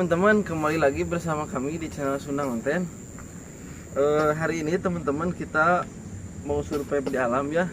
teman-teman, kembali lagi bersama kami di channel Sunda Konten. Hari ini teman-teman kita mau survei di alam ya.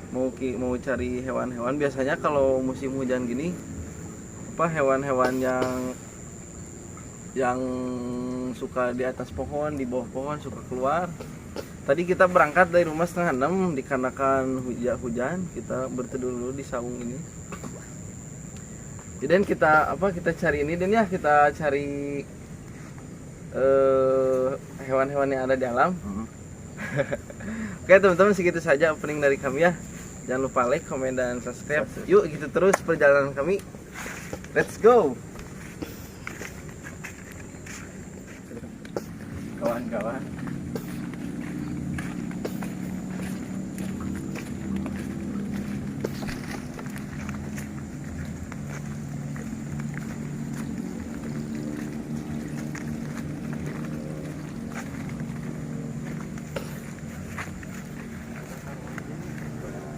Mau cari hewan-hewan. Biasanya kalau musim hujan gini, hewan-hewan yang suka di atas pohon, di bawah pohon suka keluar. Tadi kita berangkat dari rumah 5:30 dikarenakan hujan. Kita berteduh dulu di saung ini. Jadi kita cari ini dan ya kita cari hewan-hewan yang ada di alam. Oke teman-teman, segitu saja opening dari kami ya. Jangan lupa like, komen, dan subscribe. Yuk gitu terus perjalanan kami. Let's go. Kawan-kawan.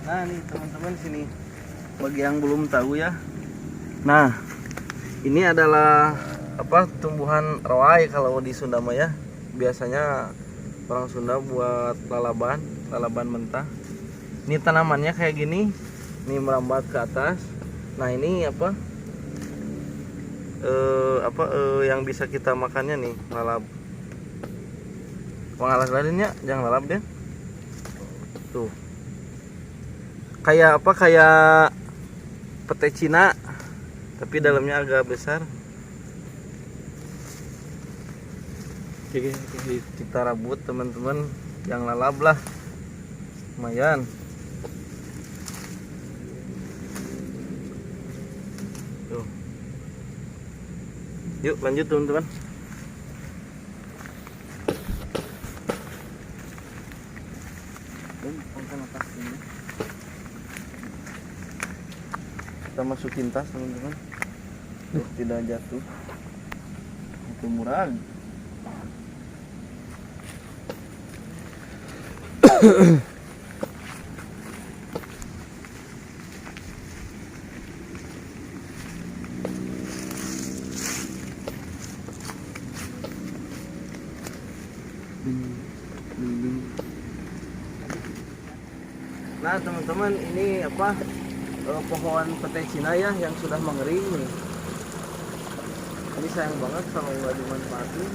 Nah nih teman-teman, sini bagi yang belum tahu ya. Nah ini adalah tumbuhan roai kalau di Sunda Maya. Biasanya orang Sunda buat lalaban mentah. Ini tanamannya kayak gini, ini merambat ke atas. Nah ini yang bisa kita makannya nih, lalab. Pengalas lainnya jangan lalap deh. Tuh. Kayak pete Cina tapi dalamnya agak besar. Kita rabut teman-teman, yang lalab lah, lumayan. Tuh. Yuk lanjut teman-teman. Kita masukin tas teman-teman, tidak jatuh. Itu murah. Nah teman-teman, ini pohon pete Cina ya yang sudah mengering nih. Ini sayang banget kalau nggak dimanfaatin,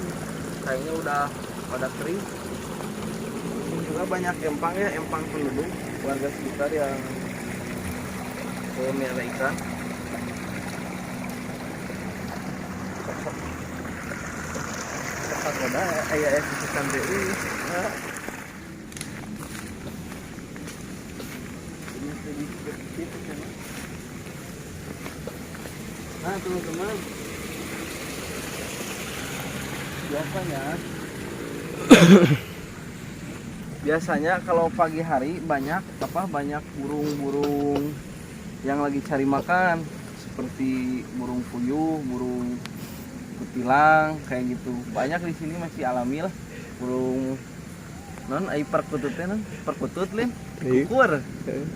kayaknya udah pada kering. Ini juga banyak empang ya, empang penduduk warga sekitar yang melihara ikan. Cepat ada ayah ikan BI. Nah teman-teman, biasanya kalau pagi hari banyak burung-burung yang lagi cari makan, seperti burung puyuh, burung kutilang kayak gitu. Banyak di sini masih alami lah. Burung perkutut lin kukur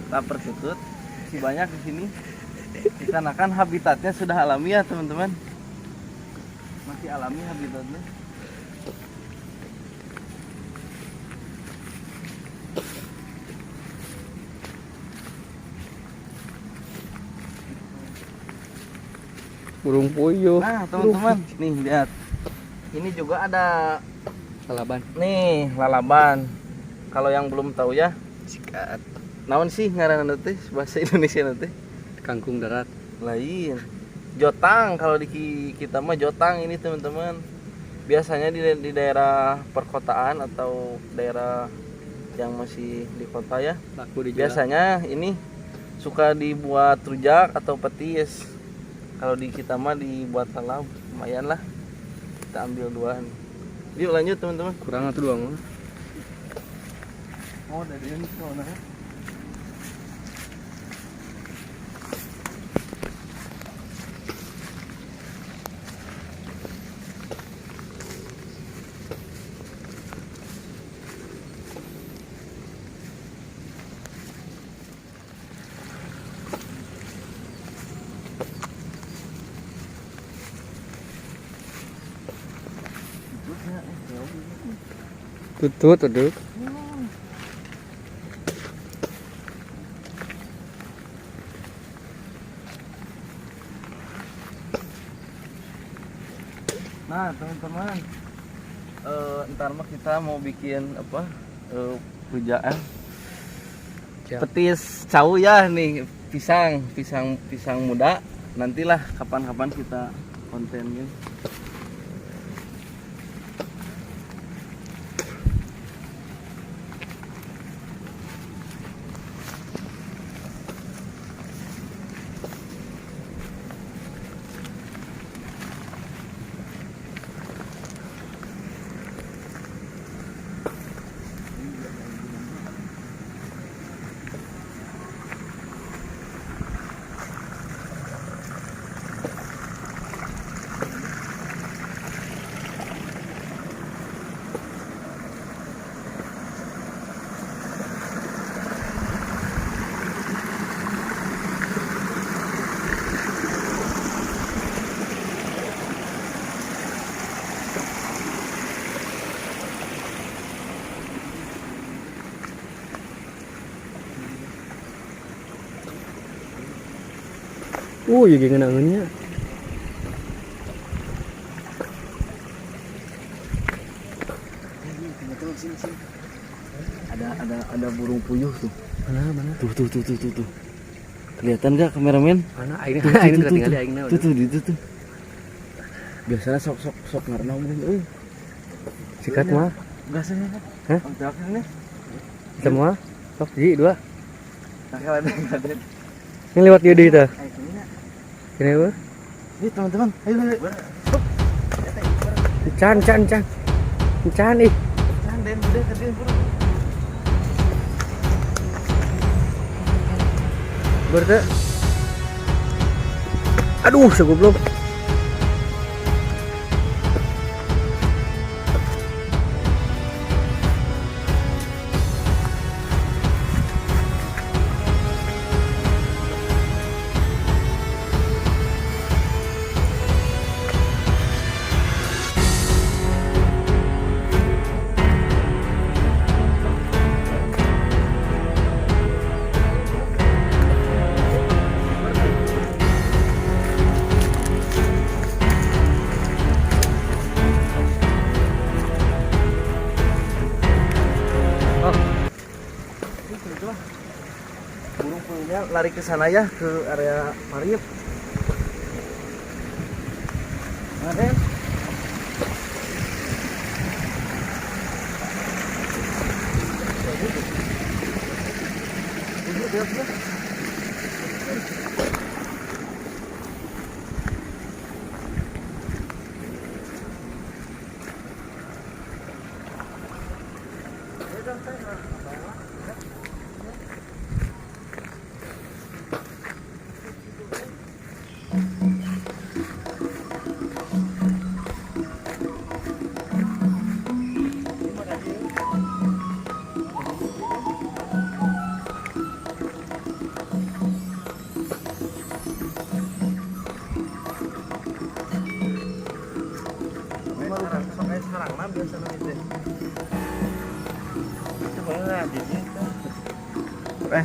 tak perkutut masih banyak di sini. Dikarenakan habitatnya sudah alami ya teman-teman, masih alami habitatnya. Burung puyuh. Nah teman-teman, nih lihat, ini juga ada Lalaban. nih lalaban. Kalau yang belum tahu ya, Sikat. naon sih ngaranna teh bahasa Indonesia nanti? Kangkung darat. Lain. Jotang, kalau di kita mah jotang ini teman-teman. Biasanya di daerah perkotaan atau daerah yang masih di kota ya. Laku dijual. Biasanya ini suka dibuat rujak atau petis. Kalau di kita mah dibuat lalap, lumayan lah. Kita ambil duaan. Yuk lanjut teman-teman. Kurang atau doang. Oh, dari ini mana? Tutut, tuduk. Nah teman-teman, ntar mah kita mau bikin apa, pujaan Siap. petis cau ya nih, pisang muda. Nantilah kapan-kapan kita kontenin. Ya gini nangannya. Ada burung puyuh tuh. Mana? Tuh. Kelihatan gak kameramen? Mana aing ketinggalan di aing na. Tuh. Biasanya sok ngarana umum euy. Sikat mah. Gasnya. Hah? Angkat ini. Semua. Sok hiji dua. Kaden. Ini lewat dia deui tah. Ini apa? Nih teman-teman, ayo. Can ih. Canden udah tadi bro. Berda. Aduh, segoblok. Burung puyuhnya lari ke sana ya, ke area Parip. Ada.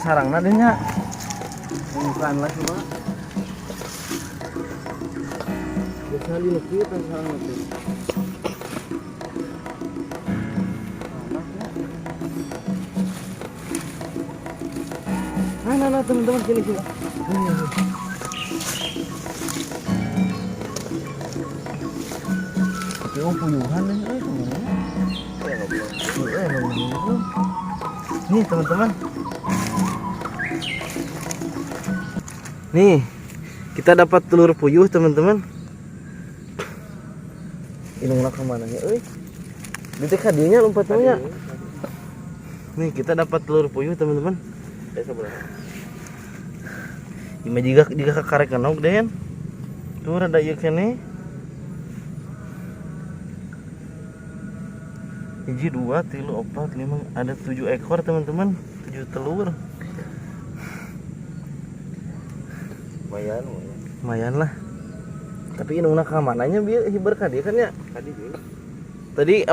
Sarang nadenya bukan lah cuma biasa di negeri sarang nanti. Nah teman-teman sini. Oh puyuhan nih, nih teman-teman. Nih, kita dapat telur puyuh teman-teman. Inungna kemana ya? Di kadinya lompatnya. Nih kita dapat telur puyuh teman-teman. Ima jika kakarek kenok den. Tuh rada ieu kene. 1, 2, 3, 4, 5, ada 7 ekor teman-teman, 7 telur. Lumayan lah. Tapi inungna ka mananya bieu hiber ka dieu kan ya? Kadi bieu. Tadi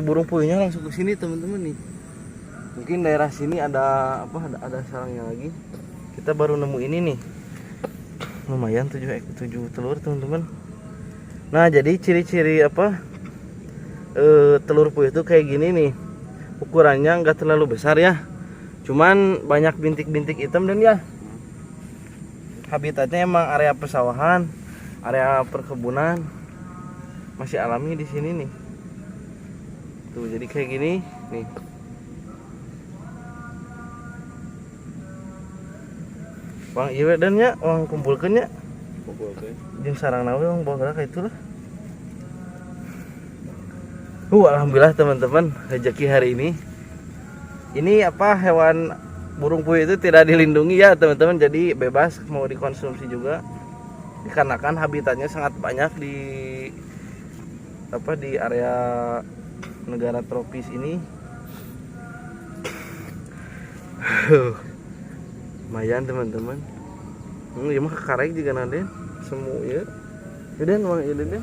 burung puyuhnya langsung ke sini teman-teman nih. Mungkin daerah sini ada ada sarangnya lagi. Kita baru nemu ini nih. Lumayan 7 telur teman-teman. Nah, jadi ciri-ciri telur puyuh itu kayak gini nih. Ukurannya nggak terlalu besar ya. Cuman banyak bintik-bintik hitam dan ya. Habitatnya emang area persawahan, area perkebunan. Masih alami di sini nih. Tuh, jadi kayak gini nih. Wang iya dan nya, wang kumpulkeun nya. Kumpulkeun. Jeung sarang nawe wang bawa ka itu lah. Alhamdulillah teman-teman, rezeki hari ini. Ini hewan burung puyuh itu tidak dilindungi ya teman-teman, jadi bebas mau dikonsumsi juga. Dikarenakan habitatnya sangat banyak di area negara tropis ini. Lumayan teman-teman. Ieu mah karek juga naden semu ieu. Eudeun mah ieu den.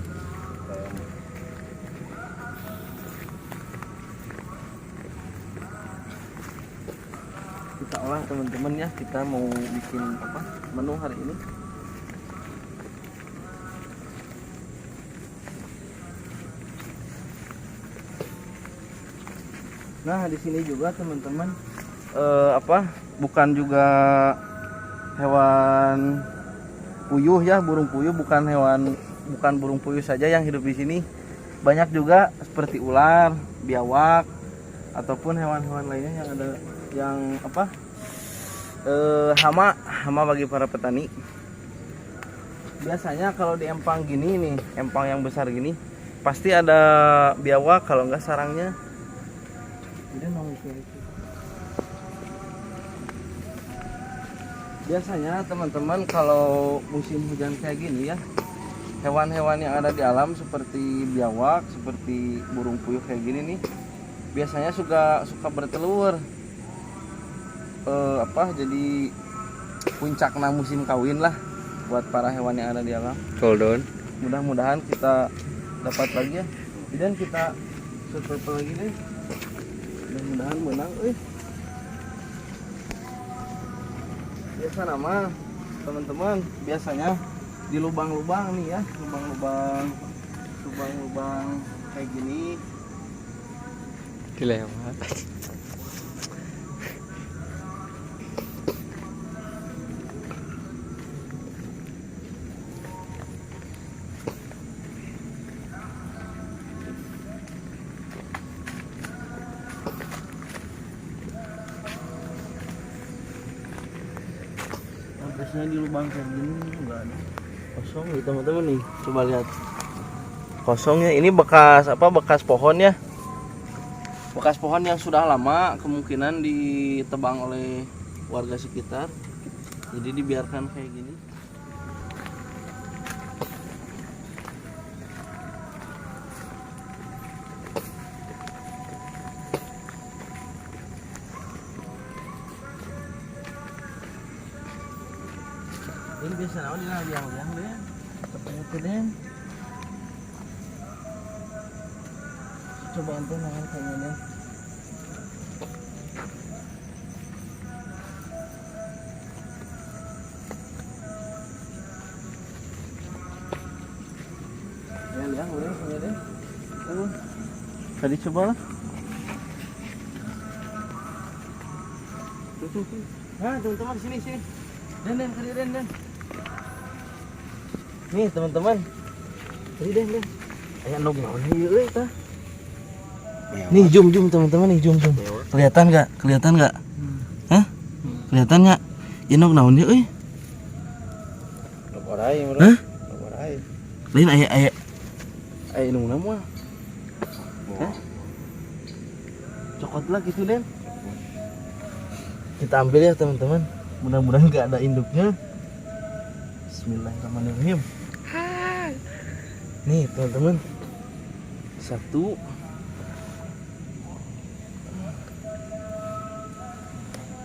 Kita olah teman-teman ya, kita mau bikin menu hari ini. Nah, di sini juga teman-teman bukan juga hewan puyuh ya, burung puyuh bukan burung puyuh saja yang hidup di sini. Banyak juga seperti ular, biawak ataupun hewan-hewan lainnya yang ada hama bagi para petani. Biasanya kalau di empang gini nih, empang yang besar gini, pasti ada biawak kalau enggak sarangnya. Biasanya teman-teman kalau musim hujan kayak gini ya, hewan-hewan yang ada di alam seperti biawak, seperti burung puyuh kayak gini nih, biasanya suka bertelur. Jadi puncaknya musim kawin lah buat para hewan yang ada di alam. Coldon. Mudah-mudahan kita dapat lagi ya. Dan kita survival lagi deh. Mudah-mudahan menang. Biasa nama teman-teman, biasanya di lubang-lubang nih ya, lubang-lubang kayak gini. Kelewat. Biasanya di lubang kayak gini enggak ada, kosong nih teman-teman nih, coba lihat kosongnya. Ini bekas pohon ya, bekas pohon yang sudah lama kemungkinan ditebang oleh warga sekitar, jadi dibiarkan kayak gini. Ini biasa naon di liang-liang deh. Katanya tuh deh. Coba ente naon kayaknya deh. Ya liang udah kayaknya deh. Tadi coba lah. Tuh. Nah, teman-teman sini. Den, kali Den. Nih teman-teman, tadi Den. Kayak nog naon ieu tah. Nih zoom teman-teman nih zoom. Kelihatan nggak? Hah? Kelihatan nggak? Ieu nog naon ieu euy? Nog orai meureun. Hah? Nog orai. Lain aya nu mah. Hah? Cokot lah gitu Den. Kita ambil ya teman-teman. Mudah-mudahan nggak ada induknya. Bismillahirrahmanirrahim. Nih teman-teman, 1.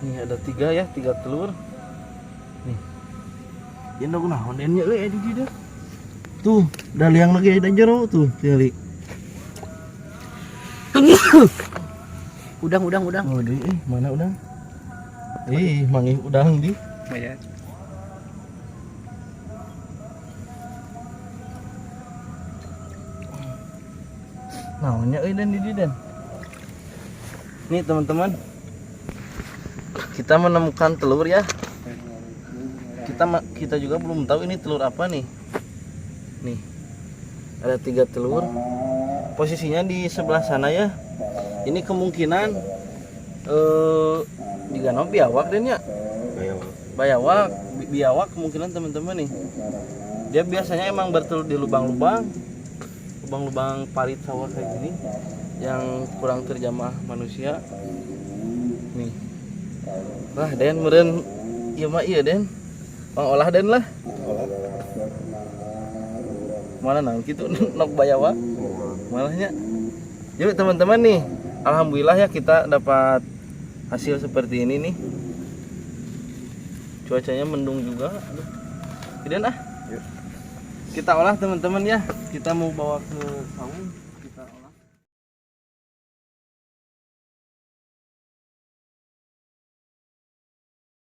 Nih ada 3 ya, 3 telur. Nih, ini udah naon den nya euy di dieu. Tuh, udah liang lagi ada jero tuh, kali. Udang. Oh, di mana udang? Manggih udang di. Banyak. Namanya dan di dan. Nih teman-teman, kita menemukan telur ya. Kita juga belum tahu ini telur apa nih. Nih, ada 3 telur. Posisinya di sebelah sana ya. Ini kemungkinan digano biawak dan ya. Biawak kemungkinan teman-teman nih. Dia biasanya emang bertelur di lubang-lubang parit sawah kayak gini yang kurang terjamah manusia. Nih. Lah den meureun ieu mah ieu den. Olah den lah. Mana nang kitu nok bayawa. Malahnya. Yuk teman-teman nih, alhamdulillah ya kita dapat hasil seperti ini nih. Cuacanya mendung juga. Aduh. Kemudian kita olah teman-teman ya. Kita mau bawa ke saung.